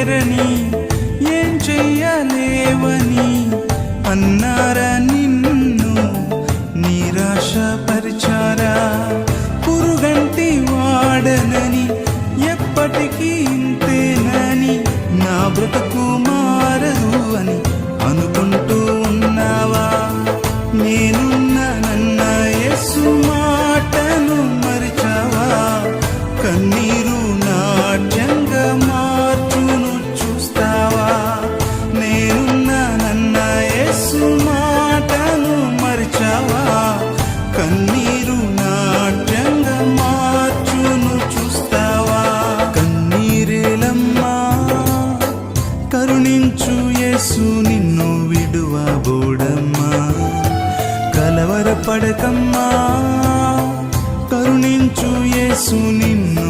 చేరని ఏం చెయ్యలేవని అన్నారా నిన్ను నిరాశపరిచారా? పురుగంటి వాడనని ఎప్పటికీ ఇంతేనని నా బ్రతుకు మారదు అని అనుకుంటూ ఉన్నావా? నేనున్నానన్న యేసు మాటను మరిచావా? కన్నీరు నాట్యంగా మార్చును చూస్తావా? నేనున్నానన్న యేసు మాటను మరిచావా? కన్నీరు నాట్యంగా మార్చును చూస్తావా? కన్నీరేలమ్మా, కరుణించు యేసు నిన్ను విడువబోడమ్మా. కలవరపడకమ్మా, కరుణించు యేసు నిన్ను